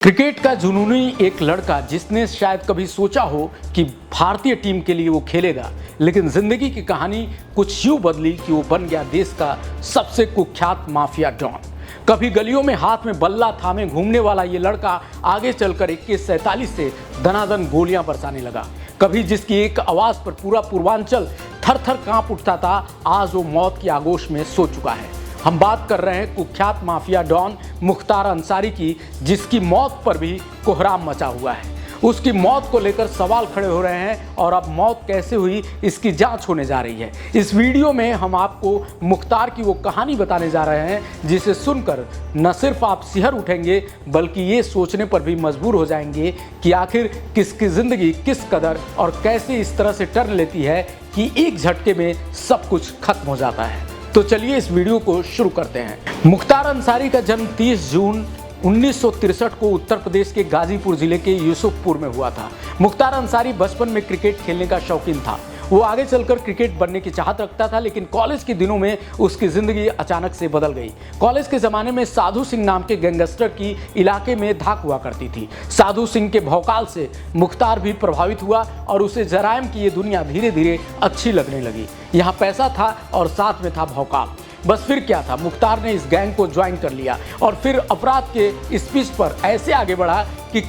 Cricket का जुनूनी एक लड़का जिसने शायद कभी सोचा हो कि भारतीय टीम के लिए वो खेलेगा, लेकिन जिंदगी की कहानी कुछ यूं बदली कि वो बन गया देश का सबसे कुख्यात माफिया डॉन। कभी गलियों में हाथ में बल्ला थामे घूमने वाला ये लड़का आगे चलकर 2147 से दनादन गोलियां बरसाने लगा। कभी जिसकी एक आवाज पर पूरा पूर्वांचल थर थर कांप उठता था, आज वो मौत की आगोश में सो चुका है। हम बात कर रहे हैं कुख्यात माफिया डॉन मुख्तार अंसारी की, जिसकी मौत पर भी कोहराम मचा हुआ है। उसकी मौत को लेकर सवाल खड़े हो रहे हैं और अब मौत कैसे हुई इसकी जांच होने जा रही है। इस वीडियो में हम आपको मुख्तार की वो कहानी बताने जा रहे हैं जिसे सुनकर न सिर्फ आप सिहर उठेंगे बल्कि ये सोचने पर भी मजबूर हो जाएंगे कि आखिर किसकी ज़िंदगी किस कदर और कैसे इस तरह से टर्न लेती है कि एक झटके में सब कुछ खत्म हो जाता है। तो चलिए इस वीडियो को शुरू करते हैं। मुख्तार अंसारी का जन्म 30 जून 1963 को उत्तर प्रदेश के गाजीपुर जिले के यूसुफपुर में हुआ था। मुख्तार अंसारी बचपन में क्रिकेट खेलने का शौकीन था। वो आगे चलकर क्रिकेट बनने की चाहत रखता था, लेकिन कॉलेज के दिनों में उसकी ज़िंदगी अचानक से बदल गई। कॉलेज के ज़माने में साधु सिंह नाम के गैंगस्टर की इलाके में धाक हुआ करती थी। साधु सिंह के भौकाल से मुख्तार भी प्रभावित हुआ और उसे जराइम की ये दुनिया धीरे धीरे अच्छी लगने लगी। यहाँ पैसा था और साथ में था भौकाल। बस फिर क्या था, मुख्तार ने इस गैंग को ज्वाइन कर लिया और फिर अपराध के स्पीच पर ऐसे आगे बढ़ा कि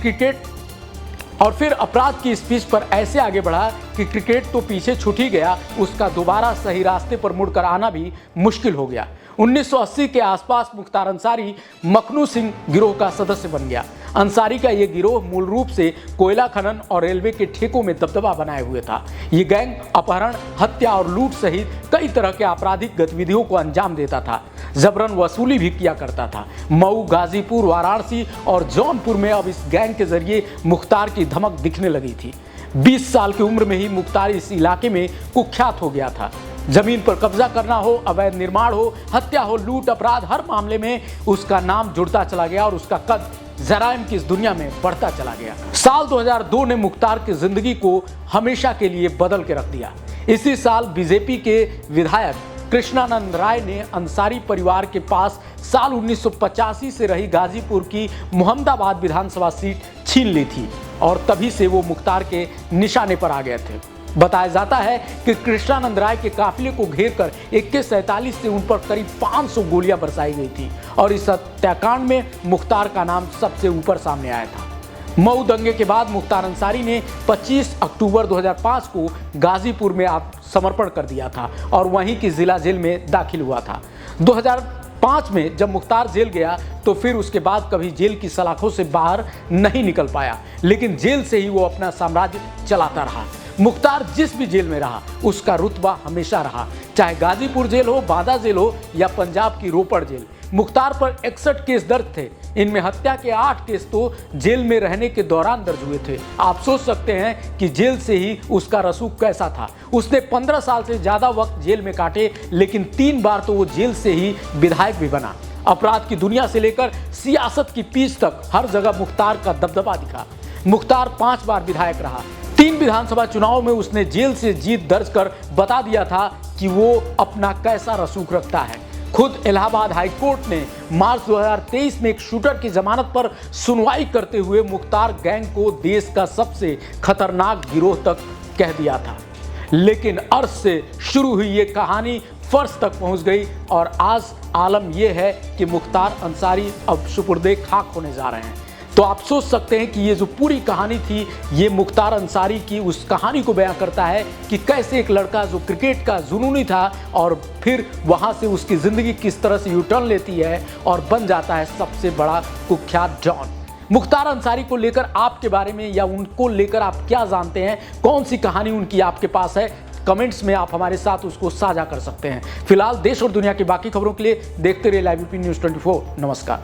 क्रिकेट तो पीछे छूट ही गया, उसका दोबारा सही रास्ते पर मुड़कर आना भी मुश्किल हो गया। 1980 के आसपास मुख्तार अंसारी मखनू सिंह गिरोह का सदस्य बन गया। अंसारी का ये गिरोह मूल रूप से कोयला खनन और रेलवे के ठेकों में दबदबा बनाए हुए था। ये गैंग अपहरण, हत्या और लूट सहित कई तरह के आपराधिक गतिविधियों को अंजाम देता था। जबरन वसूली भी किया करता था। मऊ, गाजीपुर, वाराणसी और जौनपुर में अब इस गैंग के जरिए मुख्तार की धमक दिखने लगी थी। 20 साल की उम्र में ही मुख्तार इस इलाके में कुख्यात हो गया था। जमीन पर कब्जा करना हो, अवैध निर्माण हो, हत्या हो, लूट, अपराध, हर मामले में उसका नाम जुड़ता चला गया और उसका कद जराइम की इस दुनिया में बढ़ता चला गया। साल 2002 ने मुख्तार की जिंदगी को हमेशा के लिए बदल के रख दिया। इसी साल बीजेपी के विधायक कृष्णानंद राय ने अंसारी परिवार के पास साल 1985 से रही गाजीपुर की मोहम्मदाबाद विधानसभा सीट छीन ली थी और तभी से वो मुख्तार के निशाने पर आ गए थे। बताया जाता है कि कृष्णानंद राय के काफिले को घेरकर 2147 से उन पर करीब 500 गोलियां बरसाई गई थी और इस हत्याकांड में मुख्तार का नाम सबसे ऊपर सामने आया था। मऊ दंगे के बाद मुख्तार अंसारी ने 25 अक्टूबर 2005 को गाजीपुर में आत्मसमर्पण कर दिया था और वहीं की जिला जेल में दाखिल हुआ था। 2005 में जब मुख्तार जेल गया तो फिर उसके बाद कभी जेल की सलाखों से बाहर नहीं निकल पाया, लेकिन जेल से ही वो अपना साम्राज्य चलाता रहा। मुख्तार जिस भी जेल में रहा उसका रुतबा हमेशा रहा, चाहे गाजीपुर जेल हो, बांदा जेल हो या पंजाब की रोपड़ जेल। मुख्तार पर 61 केस दर्ज थे। इनमें हत्या के 8 केस तो जेल में रहने के दौरान दर्ज हुए थे। आप सोच सकते हैं कि जेल से ही उसका रसूख कैसा था। उसने 15 साल से ज़्यादा वक्त जेल में काटे, लेकिन 3 बार तो वो जेल से ही विधायक भी बना। अपराध की दुनिया से लेकर सियासत की पीच तक हर जगह मुख्तार का दबदबा दिखा। मुख्तार 5 बार विधायक रहा। 3 विधानसभा चुनाव में उसने जेल से जीत दर्ज कर बता दिया था कि वो अपना कैसा रसूख रखता है। खुद इलाहाबाद हाईकोर्ट ने मार्च 2023 में एक शूटर की जमानत पर सुनवाई करते हुए मुख्तार गैंग को देश का सबसे खतरनाक गिरोह तक कह दिया था। लेकिन अर्श से शुरू हुई ये कहानी फर्श तक पहुंच गई और आज आलम यह है कि मुख्तार अंसारी अब सुपुर्दे खाक होने जा रहे हैं। तो आप सोच सकते हैं कि ये जो पूरी कहानी थी, ये मुख्तार अंसारी की उस कहानी को बयां करता है कि कैसे एक लड़का जो क्रिकेट का जुनूनी था और फिर वहां से उसकी ज़िंदगी किस तरह से यूटर्न लेती है और बन जाता है सबसे बड़ा कुख्यात डॉन। मुख्तार अंसारी को लेकर आपके बारे में या उनको लेकर आप क्या जानते हैं, कौन सी कहानी उनकी आपके पास है, कमेंट्स में आप हमारे साथ उसको साझा कर सकते हैं। फिलहाल देश और दुनिया की बाकी खबरों के लिए देखते रहिए लाइव यूपी न्यूज़ 24। नमस्कार।